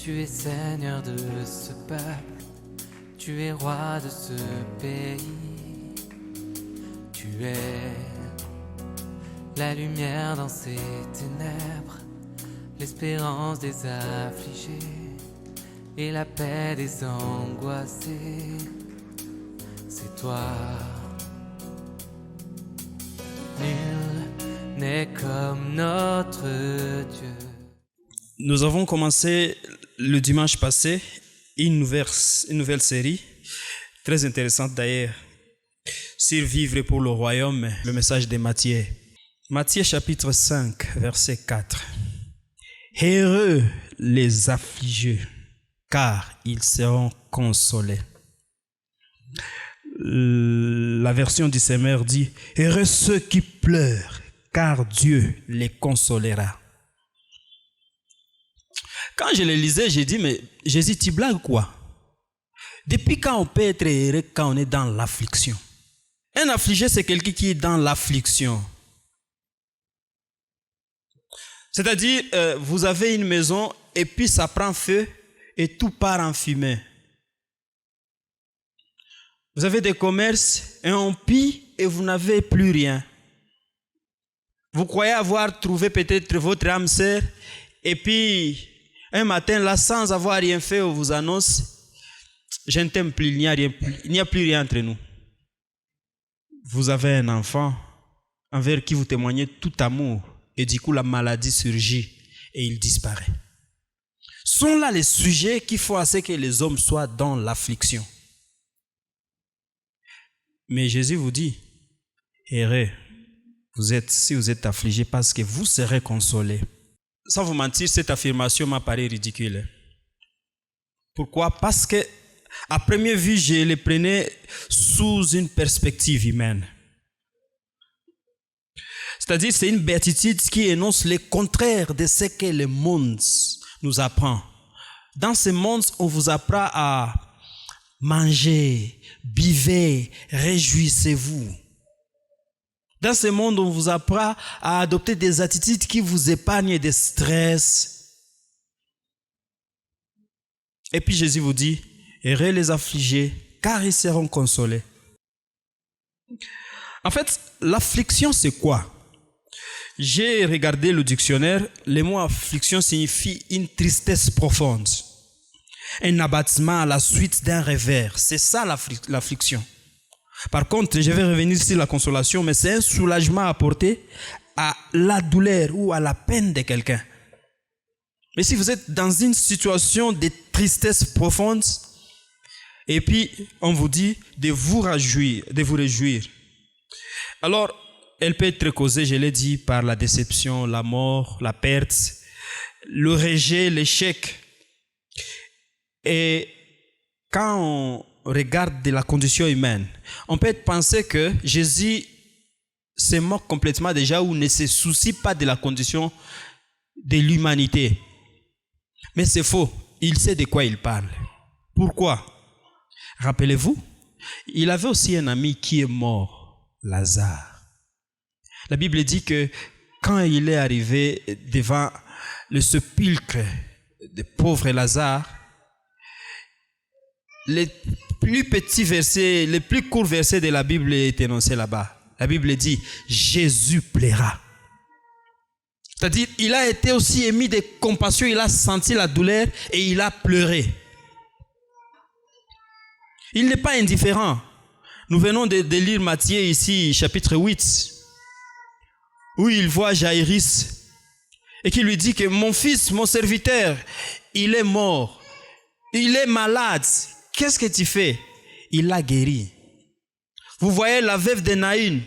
Tu es Seigneur de ce peuple, tu es roi de ce pays. Tu es la lumière dans ces ténèbres, l'espérance des affligés et la paix des angoissés. C'est toi. Nul n'est comme notre Dieu. Nous avons commencé le dimanche passé une nouvelle série, très intéressante d'ailleurs, sur vivre pour le royaume, le message de Matthieu. Matthieu chapitre 5, verset 4. Heureux les affligés, car ils seront consolés. La version du Semeur dit, heureux ceux qui pleurent, car Dieu les consolera. Quand je le lisais, j'ai dit, mais Jésus, tu blagues quoi? Depuis quand on peut être heureux quand on est dans l'affliction? Un affligé, c'est quelqu'un qui est dans l'affliction. C'est-à-dire, vous avez une maison et puis ça prend feu et tout part en fumée. Vous avez des commerces et on pille et vous n'avez plus rien. Vous croyez avoir trouvé peut-être votre âme sœur et puis un matin là, sans avoir rien fait, on vous annonce, je ne t'aime plus, il n'y a plus rien entre nous. Vous avez un enfant envers qui vous témoignez tout amour et du coup la maladie surgit et il disparaît. Sont là les sujets qui font à ce que les hommes soient dans l'affliction. Mais Jésus vous dit, heureux, si vous êtes affligés parce que vous serez consolés. Sans vous mentir, cette affirmation m'a paru ridicule. Pourquoi? Parce que à première vue, je les prenais sous une perspective humaine. C'est-à-dire, c'est une béatitude qui énonce le contraire de ce que le monde nous apprend. Dans ce monde, on vous apprend à manger, buvez, réjouissez-vous. Dans ce monde, on vous apprend à adopter des attitudes qui vous épargnent des stress. Et puis Jésus vous dit, heureux les affligés, car ils seront consolés. En fait, l'affliction, c'est quoi? J'ai regardé le dictionnaire. Le mot affliction signifie une tristesse profonde, un abattement à la suite d'un revers. C'est ça l'affliction. Par contre, je vais revenir sur la consolation, mais c'est un soulagement apporté à la douleur ou à la peine de quelqu'un. Mais si vous êtes dans une situation de tristesse profonde, et puis on vous dit de vous réjouir. Alors, elle peut être causée, je l'ai dit, par la déception, la mort, la perte, le rejet, l'échec. Et quand on regarde de la condition humaine, on peut penser que Jésus se moque complètement déjà ou ne se soucie pas de la condition de l'humanité. Mais c'est faux. Il sait de quoi il parle. Pourquoi? Rappelez-vous, il avait aussi un ami qui est mort, Lazare. La Bible dit que quand il est arrivé devant le sépulcre de pauvre Lazare, les plus petits versets, les plus courts versets de la Bible est énoncé là-bas. La Bible dit, Jésus plaira. C'est-à-dire, il a été aussi émis de compassion, il a senti la douleur et il a pleuré. Il n'est pas indifférent. Nous venons de lire Matthieu ici, chapitre 8, où il voit Jaïrus et qui lui dit que mon fils, mon serviteur, il est mort, il est malade. Qu'est-ce que tu fais? Il l'a guéri. Vous voyez la veuve de Naïn,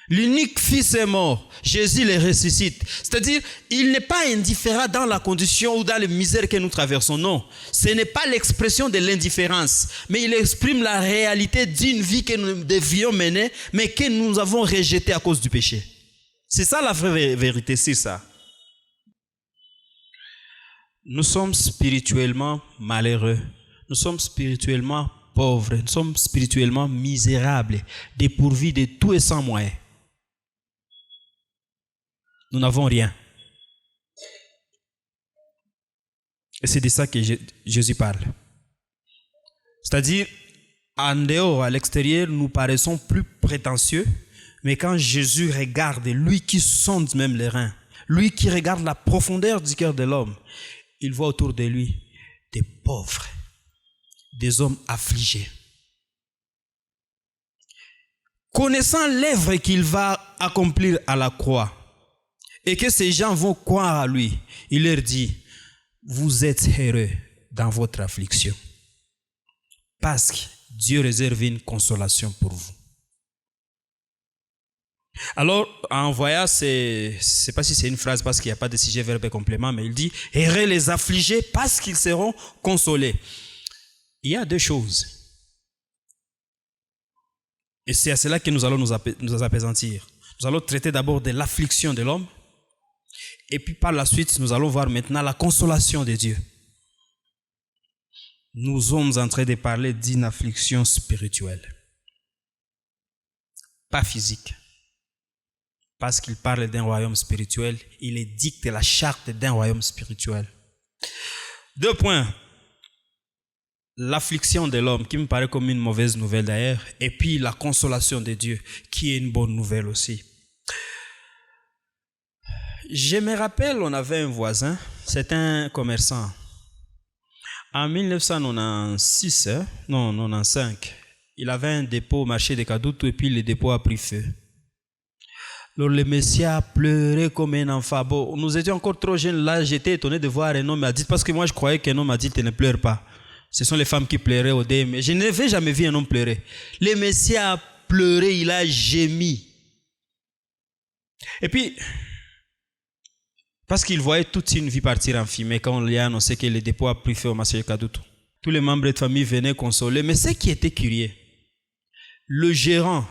l'unique fils est mort. Jésus le ressuscite. C'est-à-dire, il n'est pas indifférent dans la condition ou dans les misères que nous traversons. Non, ce n'est pas l'expression de l'indifférence, mais il exprime la réalité d'une vie que nous devions mener, mais que nous avons rejetée à cause du péché. C'est ça la vraie vérité, c'est ça. Nous sommes spirituellement malheureux. Nous sommes spirituellement pauvres. Nous sommes spirituellement misérables, dépourvus de tout et sans moyens. Nous n'avons rien. Et c'est de ça que Jésus parle. C'est-à-dire, en dehors, à l'extérieur, nous paraissons plus prétentieux, mais quand Jésus regarde, lui qui sonde même les reins, lui qui regarde la profondeur du cœur de l'homme, il voit autour de lui des pauvres, des hommes affligés. Connaissant l'œuvre qu'il va accomplir à la croix, et que ces gens vont croire à lui, il leur dit, vous êtes heureux dans votre affliction, parce que Dieu réserve une consolation pour vous. Alors, en voyant, je ne sais pas si c'est une phrase parce qu'il n'y a pas de sujet, verbe et complément, mais il dit, heureux les affligés parce qu'ils seront consolés. Il y a deux choses. Et c'est à cela que nous allons nous apaisantir. Nous allons traiter d'abord de l'affliction de l'homme. Et puis par la suite, nous allons voir maintenant la consolation de Dieu. Nous sommes en train de parler d'une affliction spirituelle. Pas physique. Parce qu'il parle d'un royaume spirituel, il édicte la charte d'un royaume spirituel. 2 points. L'affliction de l'homme, qui me paraît comme une mauvaise nouvelle d'ailleurs, et puis la consolation de Dieu, qui est une bonne nouvelle aussi. Je me rappelle, on avait un voisin, c'est un commerçant. En 1996, il avait un dépôt au marché de Kadoutou et puis le dépôt a pris feu. Alors le monsieur a pleuré comme un enfant. Bon, nous étions encore trop jeunes là, j'étais étonné de voir un homme adulte parce que moi je croyais qu'un homme adulte ne pleure pas. Ce sont les femmes qui pleuraient au dé, mais je n'avais jamais vu un homme pleurer. Le monsieur a pleuré, il a gémi. Et puis, parce qu'il voyait toute une vie partir en fumée quand on lui a annoncé que le dépôt a pris feu au marché de Kadoutou. Tous les membres de famille venaient consoler, mais ce qui était curieux, le gérant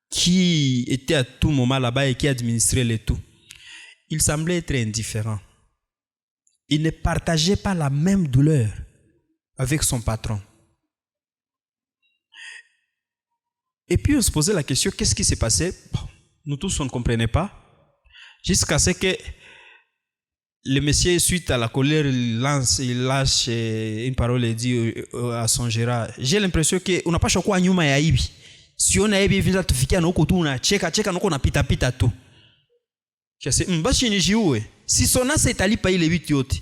qui était à tout moment là-bas et qui administrait le tout, il semblait être indifférent. Il ne partageait pas la même douleur avec son patron. Et puis on se posait la question, qu'est-ce qui s'est passé? Bon, nous tous on ne comprenait pas, jusqu'à ce que le monsieur, suite à la colère, il lâche une parole et dit à son gérant, j'ai l'impression qu'on n'a pas choqué à nyuma ya hivi. Si on a hivi visa tufikia na huko tu unacheka na na pita tu. Kasi mbashi ni jiwe. Si sona c'est alipa ile vitu yote.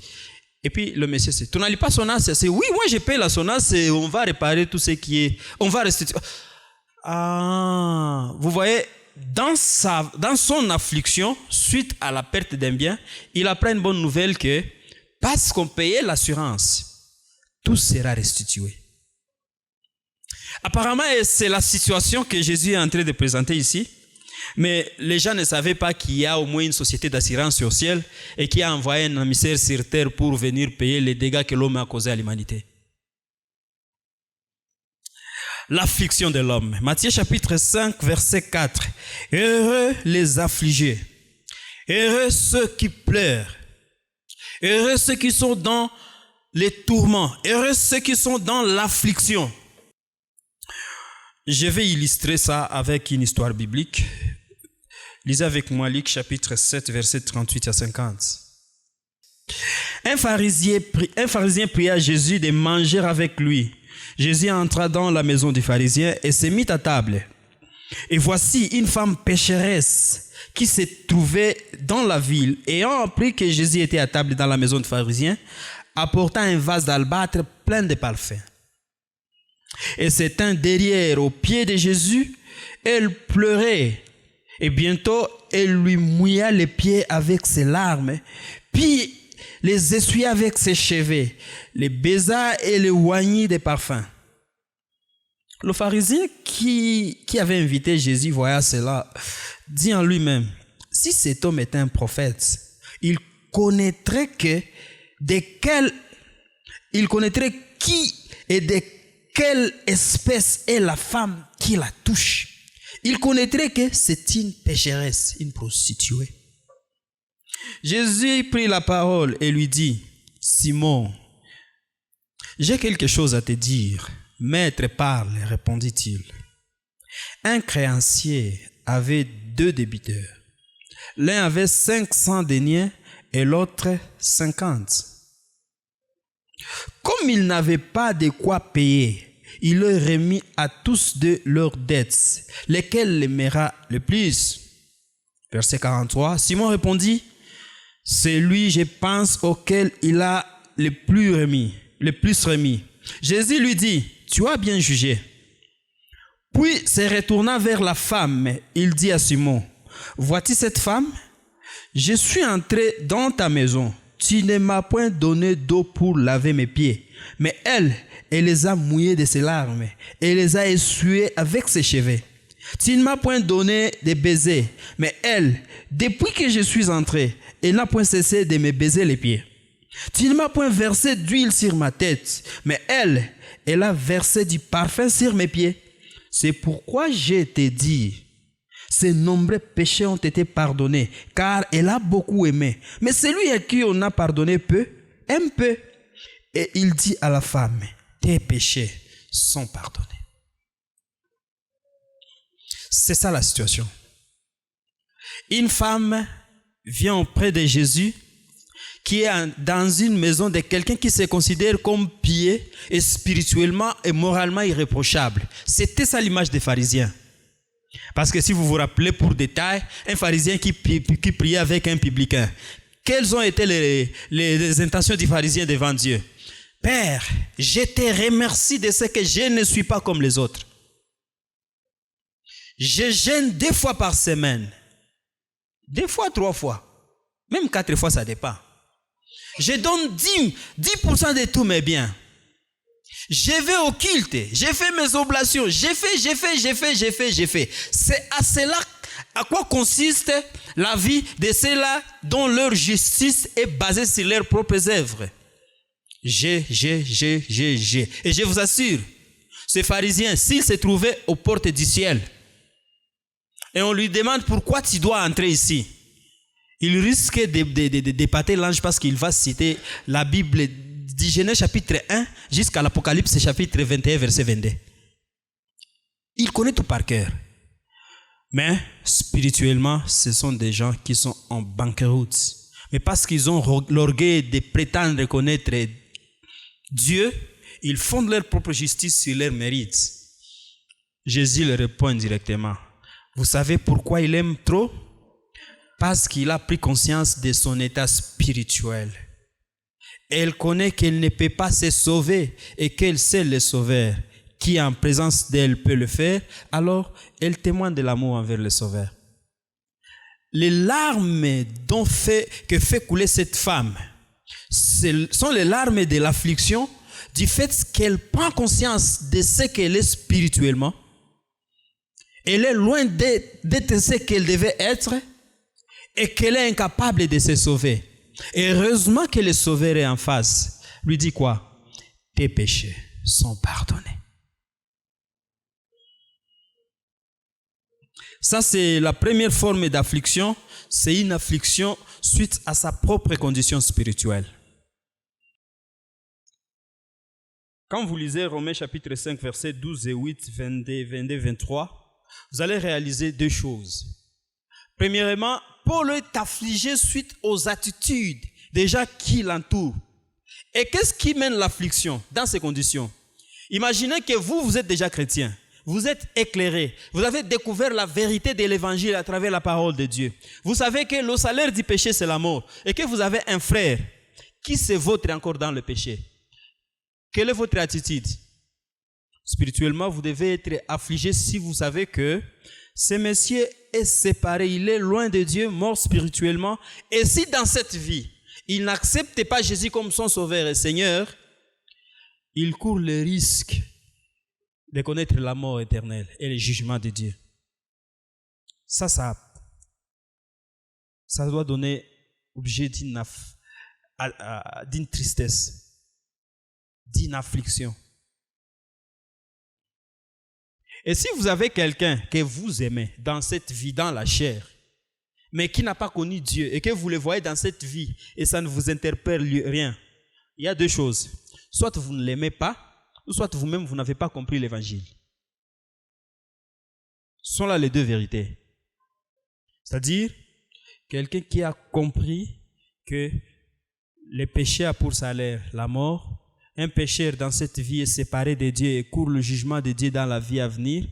Et puis le monsieur c'est, tu n'alipa sona c'est oui, moi je paye la sona, c'est on va réparer tout ce qui est, on va restituer. Ah, vous voyez, dans son affliction, suite à la perte d'un bien, il apprend une bonne nouvelle que parce qu'on payait l'assurance, tout sera restitué. Apparemment, c'est la situation que Jésus est en train de présenter ici, mais les gens ne savaient pas qu'il y a au moins une société d'assurance au ciel et qui a envoyé un émissaire sur terre pour venir payer les dégâts que l'homme a causés à l'humanité. L'affliction de l'homme. Matthieu chapitre 5, verset 4. Heureux les affligés, heureux ceux qui pleurent, heureux ceux qui sont dans les tourments, heureux ceux qui sont dans l'affliction. Je vais illustrer ça avec une histoire biblique. Lisez avec moi Luc chapitre 7, verset 38 à 50. Un pharisien pria Jésus de manger avec lui. Jésus entra dans la maison du pharisien et se mit à table. Et voici une femme pécheresse qui se trouvait dans la ville, ayant appris que Jésus était à table dans la maison du pharisien, apportant un vase d'albâtre plein de parfums. Et s'étant derrière aux pieds de Jésus, elle pleurait. Et bientôt, elle lui mouilla les pieds avec ses larmes, puis les essuya avec ses cheveux, les baisa et les oignit de parfums. Le pharisien qui avait invité Jésus, voyant cela, dit en lui-même, si cet homme est un prophète, il connaîtrait qui et de quelle espèce est la femme qui la touche. Il connaîtrait que c'est une pécheresse, une prostituée. Jésus prit la parole et lui dit, Simon, j'ai quelque chose à te dire. Maître, parle, répondit-il. Un créancier avait 2 débiteurs. L'un avait 500 deniers et l'autre 50. comme il n'avait pas de quoi payer, il leur remit à tous deux leurs dettes, lesquelles l'aimera le plus. Verset 43, Simon répondit, c'est lui, je pense, auquel il a le plus remis. Jésus lui dit, tu as bien jugé. Puis, se retournant vers la femme, il dit à Simon, vois-tu cette femme? Je suis entré dans ta maison. Tu ne m'as point donné d'eau pour laver mes pieds. Mais elle les a mouillés de ses larmes et les a essuyés avec ses cheveux. Tu ne m'as point donné de baisers. Mais elle, depuis que je suis entré, elle n'a point cessé de me baiser les pieds. Tu ne m'as point versé d'huile sur ma tête. Mais elle a versé du parfum sur mes pieds. C'est pourquoi je t'ai dit, ses nombreux péchés ont été pardonnés, car elle a beaucoup aimé. Mais celui à qui on a pardonné peu, aime peu. Et il dit à la femme, tes péchés sont pardonnés. C'est ça la situation. Une femme vient auprès de Jésus, qui est dans une maison de quelqu'un qui se considère comme pieux et spirituellement et moralement irréprochable. C'était ça l'image des pharisiens. Parce que si vous vous rappelez pour détail, un pharisien qui priait avec un publicain, quelles ont été les intentions du pharisien devant Dieu? Père, je te remercie de ce que je ne suis pas comme les autres. Je jeûne 2 fois par semaine. 2 fois, 3 fois. Même 4 fois, ça dépend. Je donne 10% de tous mes biens. Je vais au culte. J'ai fait mes oblations. J'ai fait. C'est à cela à quoi consiste la vie de ceux-là dont leur justice est basée sur leurs propres œuvres. J'ai. Et je vous assure, ce pharisien, s'il se trouvait aux portes du ciel, et on lui demande pourquoi tu dois entrer ici, il risque d'épater l'ange parce qu'il va citer la Bible du Genèse chapitre 1 jusqu'à l'Apocalypse chapitre 21 verset 22. Il connaît tout par cœur. Mais spirituellement, ce sont des gens qui sont en banqueroute. Mais parce qu'ils ont l'orgueil de prétendre connaître Dieu, ils fondent leur propre justice sur leur mérite. Jésus leur répond directement. Vous savez pourquoi il aime trop? Parce qu'il a pris conscience de son état spirituel. Elle connaît qu'elle ne peut pas se sauver et qu'elle sait le sauveur qui en présence d'elle peut le faire, alors elle témoigne de l'amour envers le sauveur. Les larmes que fait couler cette femme sont les larmes de l'affliction du fait qu'elle prend conscience de ce qu'elle est spirituellement. Elle est loin d'être ce qu'elle devait être et qu'elle est incapable de se sauver. Et heureusement que le Sauveur est en face. Lui dit quoi? Tes péchés sont pardonnés. Ça, c'est la première forme d'affliction. C'est une affliction suite à sa propre condition spirituelle. Quand vous lisez Romains chapitre 5, versets 12 et 8, 22, 23, vous allez réaliser 2 choses. Premièrement, Paul est affligé suite aux attitudes des gens qui l'entourent. Et qu'est-ce qui mène l'affliction dans ces conditions? Imaginez que vous êtes déjà chrétien, vous êtes éclairé, vous avez découvert la vérité de l'évangile à travers la parole de Dieu. Vous savez que le salaire du péché, c'est la mort. Et que vous avez un frère qui se vautre encore dans le péché. Quelle est votre attitude? Spirituellement, vous devez être affligé si vous savez que ce monsieur est séparé, il est loin de Dieu, mort spirituellement. Et si dans cette vie, il n'accepte pas Jésus comme son sauveur et Seigneur, il court le risque de connaître la mort éternelle et le jugement de Dieu. Ça doit donner objet d'une tristesse, d'une affliction. Et si vous avez quelqu'un que vous aimez dans cette vie, dans la chair, mais qui n'a pas connu Dieu et que vous le voyez dans cette vie et ça ne vous interpelle rien, il y a 2 choses. Soit vous ne l'aimez pas, ou soit vous-même vous n'avez pas compris l'évangile. Ce sont là les 2 vérités. C'est-à-dire, quelqu'un qui a compris que le péché a pour salaire la mort, un pécheur dans cette vie est séparé de Dieu et court le jugement de Dieu dans la vie à venir,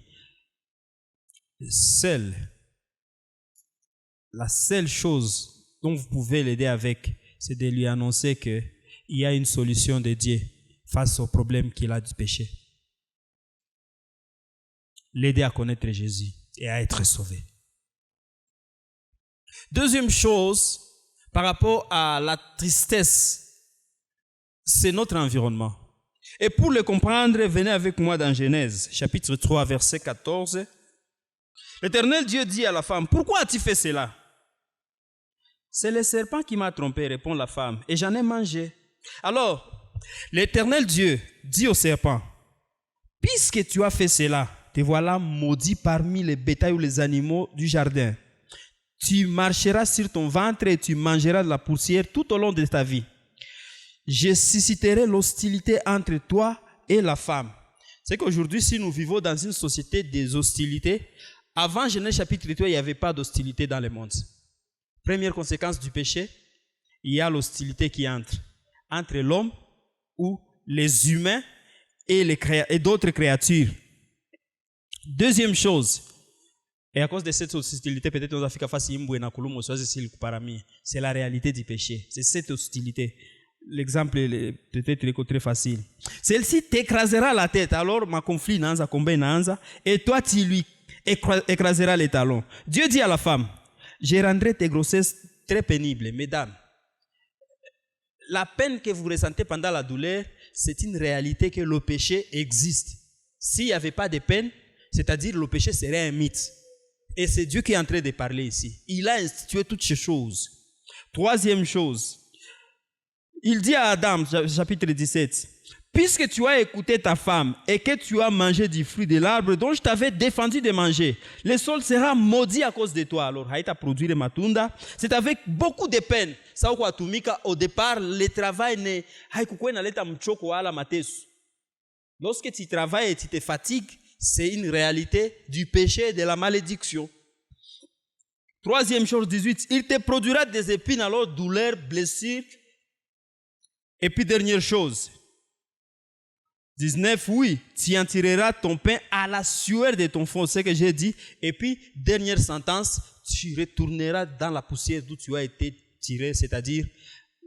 la seule chose dont vous pouvez l'aider avec, c'est de lui annoncer qu'il y a une solution de Dieu face au problème qu'il a du péché. L'aider à connaître Jésus et à être sauvé. Deuxième chose, par rapport à la tristesse, c'est notre environnement. Et pour le comprendre, venez avec moi dans Genèse, chapitre 3, verset 14. L'Éternel Dieu dit à la femme, « Pourquoi as-tu fait cela ?» « C'est le serpent qui m'a trompé, répond la femme, et j'en ai mangé. » Alors, l'Éternel Dieu dit au serpent, « Puisque tu as fait cela, te voilà maudit parmi les bétails ou les animaux du jardin. Tu marcheras sur ton ventre et tu mangeras de la poussière tout au long de ta vie. Je susciterai l'hostilité entre toi et la femme. » C'est qu'aujourd'hui, si nous vivons dans une société des hostilités, avant Genèse chapitre 3, il n'y avait pas d'hostilité dans le monde. Première conséquence du péché, il y a l'hostilité qui entre l'homme ou les humains et d'autres créatures. Deuxième chose, et à cause de cette hostilité, peut-être nous Afrique c'est la réalité du péché. C'est cette hostilité. L'exemple est peut-être très facile. Celle-ci t'écrasera la tête, alors ma conflit nanza, combat nanza, et toi tu lui écraseras les talons. Dieu dit à la femme, je rendrai tes grossesses très pénibles. Mesdames, la peine que vous ressentez pendant la douleur, c'est une réalité que le péché existe. S'il n'y avait pas de peine, c'est-à-dire le péché serait un mythe. Et c'est Dieu qui est en train de parler ici. Il a institué toutes ces choses. Troisième chose, il dit à Adam, chapitre 17, « Puisque tu as écouté ta femme et que tu as mangé du fruit de l'arbre dont je t'avais défendu de manger, le sol sera maudit à cause de toi. » Alors, haïta produire matunda, c'est avec beaucoup de peine. Au départ, le travail n'est lorsque tu travailles et tu te fatigues, c'est une réalité du péché et de la malédiction. Troisième chose, 18, il te produira des épines, alors douleur, blessure. Et puis dernière chose, 19, oui, tu en tireras ton pain à la sueur de ton front, c'est ce que j'ai dit. Et puis, dernière sentence, tu retourneras dans la poussière d'où tu as été tiré, c'est-à-dire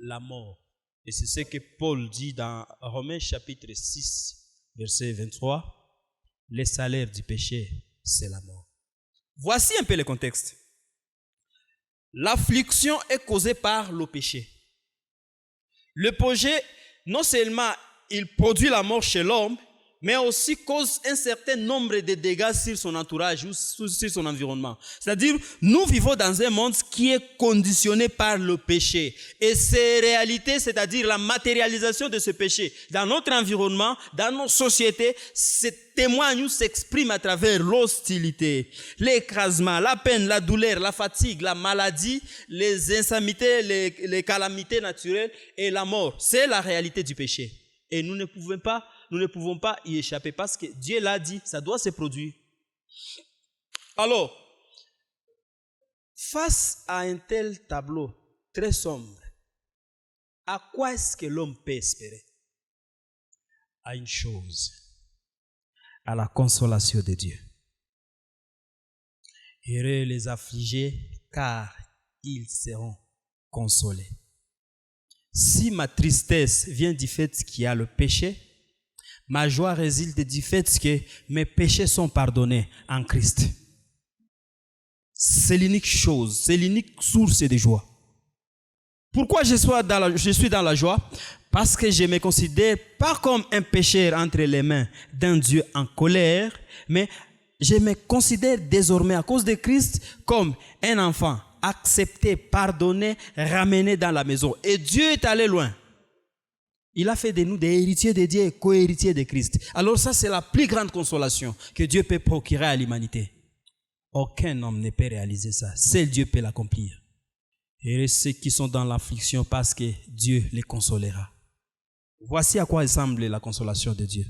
la mort. Et c'est ce que Paul dit dans Romains chapitre 6, verset 23. Le salaire du péché, c'est la mort. Voici un peu le contexte. L'affliction est causée par le péché. Le péché, non seulement il produit la mort chez l'homme, mais aussi cause un certain nombre de dégâts sur son entourage ou sur son environnement. C'est-à-dire, nous vivons dans un monde qui est conditionné par le péché. Et ces réalités, c'est-à-dire la matérialisation de ce péché dans notre environnement, dans nos sociétés, ces témoignages s'expriment à travers l'hostilité, l'écrasement, la peine, la douleur, la fatigue, la maladie, les insanités, les calamités naturelles et la mort. C'est la réalité du péché. Et nous ne pouvons pas y échapper parce que Dieu l'a dit, ça doit se produire. Alors, face à un tel tableau très sombre, à quoi est-ce que l'homme peut espérer? À une chose, à la consolation de Dieu. Heureux les affligés, car ils seront consolés. Si ma tristesse vient du fait qu'il y a le péché, ma joie résulte du fait que mes péchés sont pardonnés en Christ. C'est l'unique chose, c'est l'unique source de joie. Pourquoi je suis dans la joie? Parce que je me considère pas comme un pécheur entre les mains d'un Dieu en colère, mais je me considère désormais à cause de Christ comme un enfant accepté, pardonné, ramené dans la maison. Et Dieu est allé loin. Il a fait de nous des héritiers de Dieu et co-héritiers de Christ. Alors ça, c'est la plus grande consolation que Dieu peut procurer à l'humanité. Aucun homme ne peut réaliser ça. Seul Dieu peut l'accomplir. Et ceux qui sont dans l'affliction parce que Dieu les consolera. Voici à quoi ressemble la consolation de Dieu.